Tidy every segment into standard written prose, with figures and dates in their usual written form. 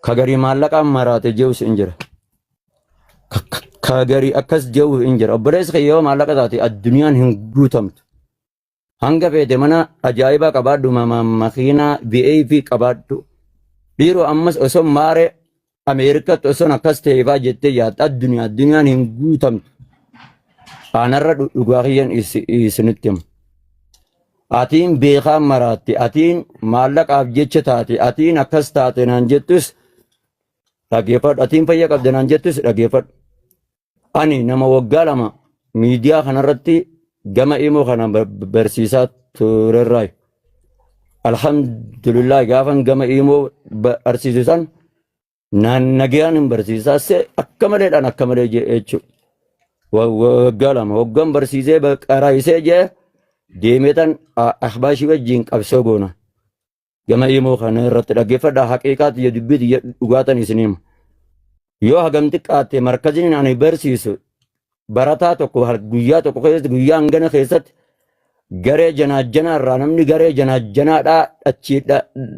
kagarii maallaqaan maraate jeus injira kagarii akkas jehu injira obboleessa kayyoo maallaqa taate addunyaan hin guutamtu hanga feete mana ajaa'ibaa qabaadhu makiinaa VIP qabaadhu dhiiroo ammas osoo maare Ameerikaatti osoo akkas ta'eefaa jettee yaadda addunyaan hin guutamtu aanarra dhugaa kiyyan isinitti himu atiin beekaan maraatti atiin maallaqaaf jecha taate atiin akkas taate naan jettus dhageeffadhu atiin fayya qabda naan jettus dhageeffadhu ani nama waggaa 2 miidiyaa kanarratti gama imoo kana barsiisaa turerraa alhamdulillah gaafan gama imoo barsiisan nagayaan hin barsiisaa se akka malee jechuudha waggaa 2 waggaan barsiisee qaraayisee jee deemeetan ahbaashii wajjin qabsoo goona gama imoo kana irratti dhageeffadha haqiiqaatti yoo dubbiitti dhugaatan isiniim yoo hagam xiqqaatte markaziin ani barsiisu barataa tokko guyyaa tokko keessatti guyyaa hangana keessatti garee janaajjanaa irraa namni garee janaajjanaadhaa achii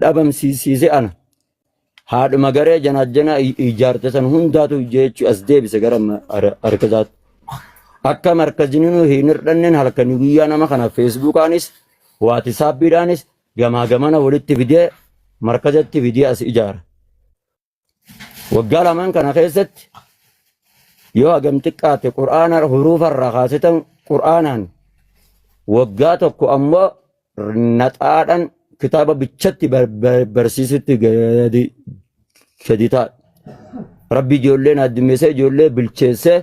dhabamsiisee ana haadhuma garee janaajjanaa ijaarte san hundaatu jechuu as deebise gara harkasaatti akka markaziin hin hirdhanneen halkanii guyyaa nama kana feesbuukaanis waatisaappiidhaanis gamaa gamana walitti fidee markazatti fidee as ijaara waggaa 2 kana keessatti yoo hagam xiqqaate qur'aana huruufarraa kaasitan qur'aanaan waggaa tokko ammoo naxaadhaan kitaaba bichatti barsiisutti gadi ta'a rabbi ijoolleen addummeessee ijoollee bilcheessee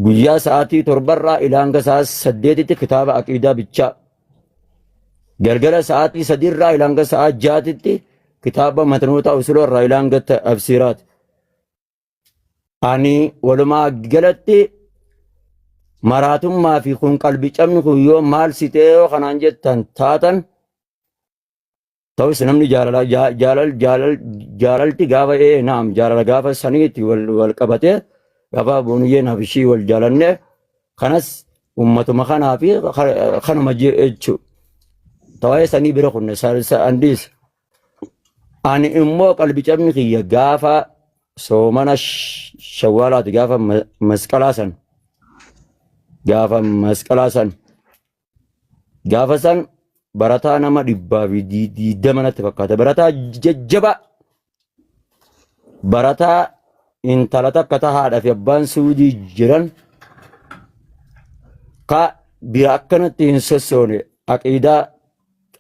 guyyaa sa'aatii 7 ilaa hanga sa'aa 8tti kitaaba aqiidaa bichaa galgala sa'aatii 3 ilaa hanga sa'aa 6tti kitaaba matnoota usuloo irraa ilaa hanga tafsiiraat ani walumaa galatti maraatummaa fi kun qalbii cabni kun yoo maal sitee yoo kanaan jettan taatan ta'us namni jaalalti gaafa naam jaalala gaafa saniitti wal qabatee gaafa booniyyee nafishii wal jaalanne kanas ummatuma kanaa fi kanuma jechuudha ta'ee sanii bira kunne andiis ani immoo qalbii cabni kiyya gaafa soomana shawwaalaati gaafa masqalaa san gaafa san barataa nama 120 natti fakkaata barataa jajjaba barataa intala takka haadha fi abbaan suudii jiran ka bira akkanatti hin sossoone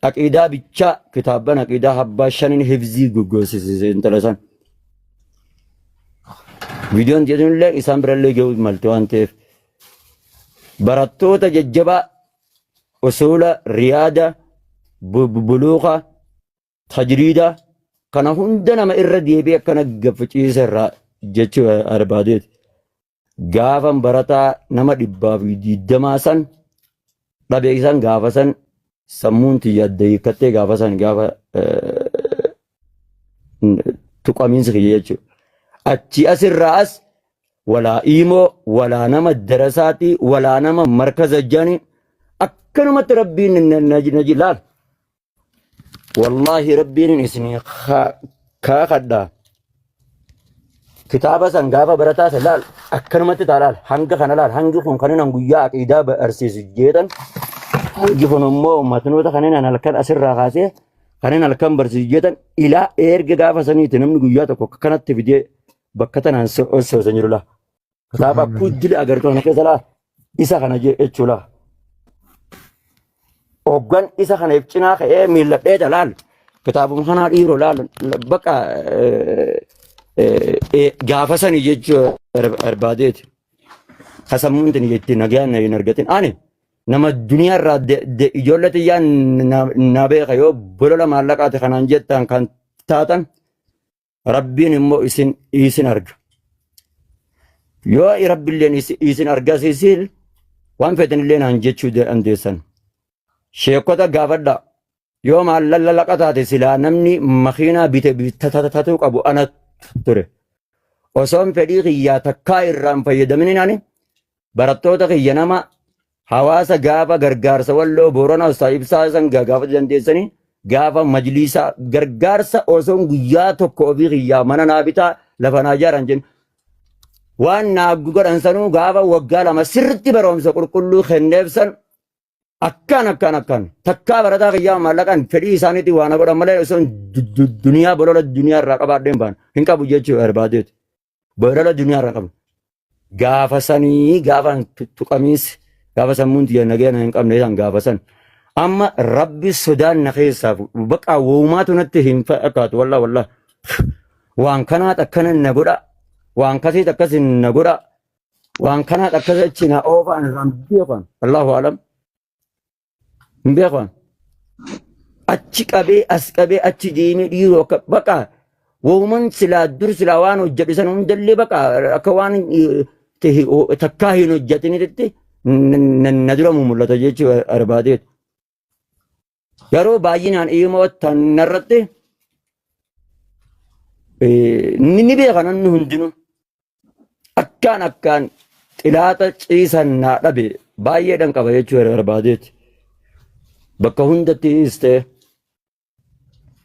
aqiidaa bichaa kitaaban aqiidaa habbaa 5 hifzii goggoosise intala san viidiyoon jedhunillee isaan birallee ga'uu malte waan ta'eef barattoota jajjabaa usula riyaada buluuqa tajriida kana hunda nama irra deebi'ee akkana gaffachiisa irraa jechuu barbaadeeti gaafan barataa nama 120 san dhabeessan gaafa san sammuun tiyyaadde hiikkattee gaafa san gaafa tuqamiinsi kiyya jechuudha achi asirraas walaa imoo walaa nama darasaati walaa nama markaza jani akkanumatti rabbiin naji laal wallaahi rabbiin isinii kaakadhaa kitaaba san gaafa barataa san laal akkanumatti taalaal hanga kana laal hangi kun kanan guyyaa aqiidaa barsiisu jeetan hangi kun immoo matnoota kanan halkan asirraa kaasee kanan halkan barsiisu jeetan ilaa erga gaafa saniiti namni guyyaa tokko kanatti fidee bakka tanaan soosan jirula kitaaba kuddili agartuu kana keessa laal isa kana jechuudha oggan isa kana ibcinaa ka'ee miilladhee dalaal kitaabuma kanaa dhiiroo laal bakka gaafa sanii jechuu barbaadeeti kasammuun tini jetti nagaan hin argatin ani nama duniyaa irraa ijoollee xiyyaan na beeka yoo bolola maallaqaati kanaan jettan kan taatan rabbiin immoo isin arga yoo rabbiilleen isin argasiisin waan fedhanillee naan jechuu dandeessan sheekota gaafadha yoo maallaqa taate silaa namni makiinaa bitatuu qabu ana ture osoon fedhii kiyyaa takkaa irraan fayyadamin ani barattoota kiyya nama hawaasa gaafa gargaarsa walloo boorana ustaa ibsaa san gaafa dandeessanii gaafa majliisa gargaarsa osoon guyyaa tokko ofii xiyyaa mana naa bitaa lafa naa ijaaran jennu waan naa godhan sanuu gaafa waggaa lama sirriitti barumsa qulqulluu kenneefsan akkan takkaa barataa xiyyaa maallaqaan fedhii isaaniitti waan godhan malee osoon duniyaa bolola duniyaa irraa qabaadheen baan hin qabu jechuu barbaadeetu bolola duniyaa irraa qabu gaafa sanii gaafa tuqamiis gaafa sammuun xiyya nageenya hin qabne isaan gaafa san amma rabbi sodaan na keessaaf baqa woomaatu natti hin fakkaatu wallaa waan kanaat akkana na godha waan kasiit akkasin na godha waan kanaat akkas achi na oofaan irraan beekan allahu alam hin beekan achi qabee as qabee achi deemee dhiiroo akka baqa wooman silaa dur silaa waan hojjedhu san hundallee baqa akka waan takkaa hin hojjetinitti na dura mul'ata jechuu barbaadeetu. Garuu baay'inaan immoo tanarratti ni beekan namni hundinuu akkaan xilaata ciisan naa dhabe baay'eedhaan qaba jechuu barbaadeeti. Bakka hundatti ta'e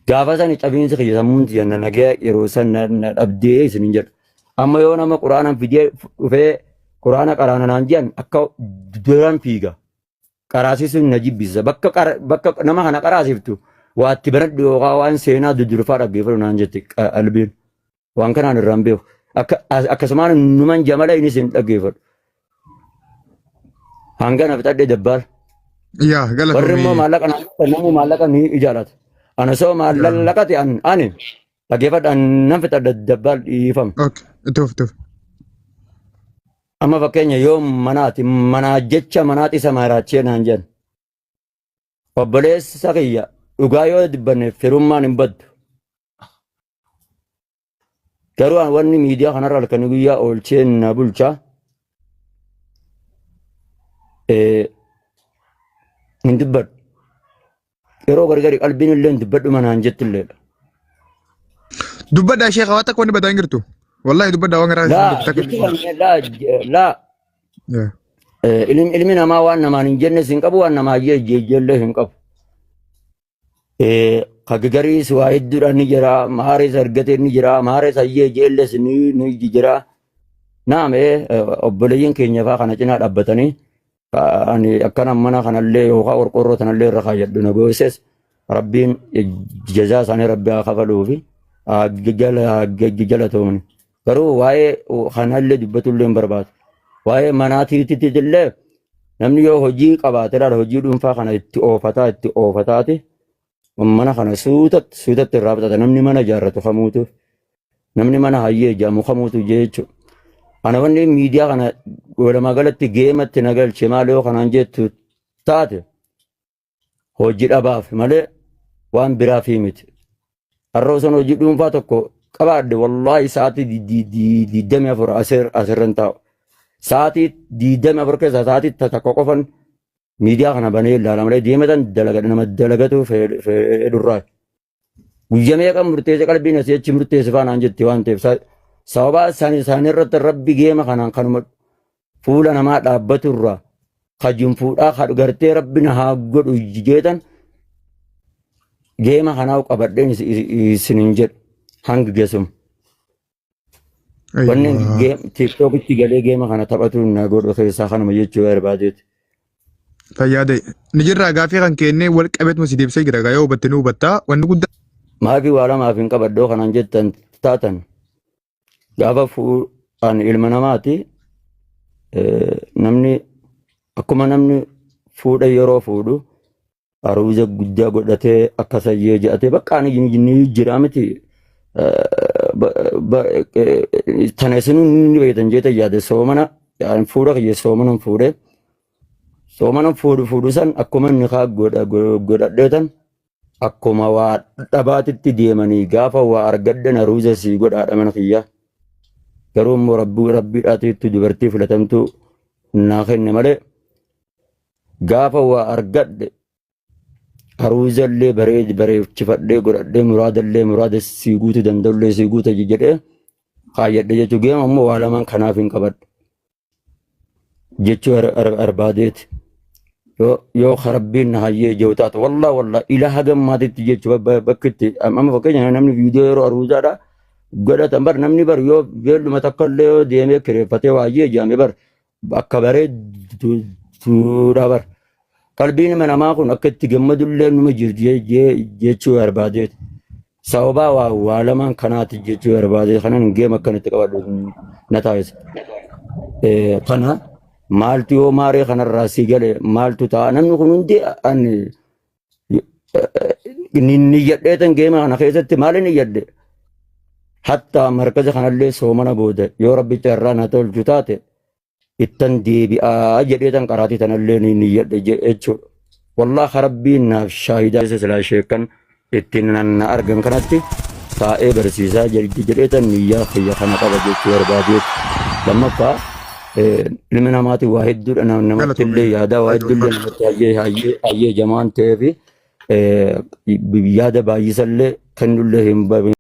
gaafa sani cabiinsi kiyya sammuun xiyyanna nagaya yeroo san na dhabdee isin jedhu. Amma yoo nama quraanaan fidee dhufee quraana qaraana naan jiran akka duraan fiiga. Qaraasisuun na jibbisa bakka nama kana qaraasiftu waatti banadhu yookaan waan seenaa dudurfaa dhaggeeffatu naan jetti qalbiin waan kanaan irraan beeku akkasumaan numan jamala inni isin dhaggeeffatu hanga na fixadhee dabbaal warri immoo maallaqa namni maallaqa ni ijaalata ana soo maallaqati ani dhaggeeffadhaan nan fixadha dabbaal dhiifama. Amma fakkeenya yoo manaa jecha manaati isa maraachee naan jedhan obboleessa kiyya dhugaa yoo dubbanne firummaan hin baddu garuu wanni miidiyaa kanarra halkanii guyyaa oolchee na bulchaa hin dubbadhu yeroo gargari qalbiin illee hin dubbadhu manaan jettillee dubbadhaa ishee qabaata akka wanni badaa hin jirtu. والله دبدا وانا لا ilmi namaa waan namaan hin jenne sin qabu waan namaa jeellee hin qabu kagagariis waa hedduudhaan ni jira maarees argatee ni jira maarees hayyee jeelles ni jira naame obboleeyyiin keenya faa kana cinaa dhaabbatanii akkana mana kanallee yookaan qorqorroo tanallee irra kaayyadhu na goosees rabbiin jazaa isaanii rabbi haa kafaluufi galatoomni. Garuu waa'ee kanallee dubbatullee hin barbaadu. Waa'ee manaatiitti illee namni yoo hojii qabaate laala hojii dhuunfaa kana itti oofataati mana kana suutatti irraa bitata namni mana ijaarratu kamuutuuf namni mana hayyee ijaamu kamuutu jechuudha. Ana wanni miidiyaa kana walumaa galatti geematti nagalche maal yoo kanaan jettu taate hojii dhabaaf malee waan biraaf miti. Har'a osoo hojii dhuunfaa tokko qabaadde wallaahi sa'aatii 24 asirran taa'u. Sa'aatii 24 keessaa sa'aatii takka qofan miidiyaa kana banee ilaala malee deematan nama dalagatu fedhurraa. Guyyaa meeqa murteesse qalbiin asii achi murteesse faanaan jetti waan ta'eef sababa isaanii irratti rabbi geema kanaan kanuma fuula namaa dhaabbatu irraa kajin fuudhaa gartee rabbi na haa godhu jeetan geema kanaa qabadheen isinin jedhu. Hang gesum. Wanni TikTokitti galee geema kana taphatu na godhu keessaa kanuma jechuu barbaadeeti. Fayyaade ni jirraa gaafii kan kennee wal qabeet musi deebisee jira yoo hubatte nu hubattaa wanni guddaa. Maafii waa lamaaf hin qabaddoo kanaan jettan taatan gaafa fuudhaan ilma namaati namni akkuma namni fuudha yeroo fuudhu aruuza guddaa godhatee akka sayyee jedhatee bakka ani jira miti. Taneessinuu ni beektan jeeta yaade soomana fuudha kiyya soomanan fuudhu san akkuma inni kaa godhadheetan akkuma waa dhabaatitti deemanii gaafa waa argaddan aruuza sii godhaadha mana kiyya garuu immoo rabbiidhaatiitti dubartii filatamtu naa kenne malee gaafa waa argadde aruuzallee bareechifadhee godhadhee muraada sii guutuu danda'ullee sii guuta jedhee kaayyadhe jechuu geema immoo waa lamaan kanaaf hin qabadhu jechuu barbaadeeti. yoo rabbiin na hayyee jawtaata wallah ilaha gammaatitti jechuudha bakkitti amma fakkeenya namni viidiyoo yeroo aruusaadha godhatan bar namni bar yoo beelluma takka illee yoo deemee kireeffatee waayyee jaame bar akka bareeduudha bar qalbiin nama namaa kun akka itti gammadullee numa jirti jechuu barbaadeeti sababaa waa lamaan kanaati jechuu barbaadee kanan geema akkanatti qabadhu na taasisa kana maaltu yoo maaree kanarraa si gale maaltu ta'a namni kun hundi ni yadheetan geema kana keessatti maali ni yadde hatta markaza kanallee soomana booda yoo rabbicha irraa na tolchu taate ittan deebi'aa jedheetan qaraatii tanallee ni yadde jechuudha wallahi rabbiin naaf shaahidaa silaa sheekan ittiin na argan kanatti taa'ee barsiisaa jedheetan niyyaa kiyya kana qaba jechuu barbaadeet lammaffaa ilmi namaati waa hedduudha namatti illee yaadaa waa hedduullee namatti hayyee jamaan ta'ee fi yaada baay'isallee kennullee hin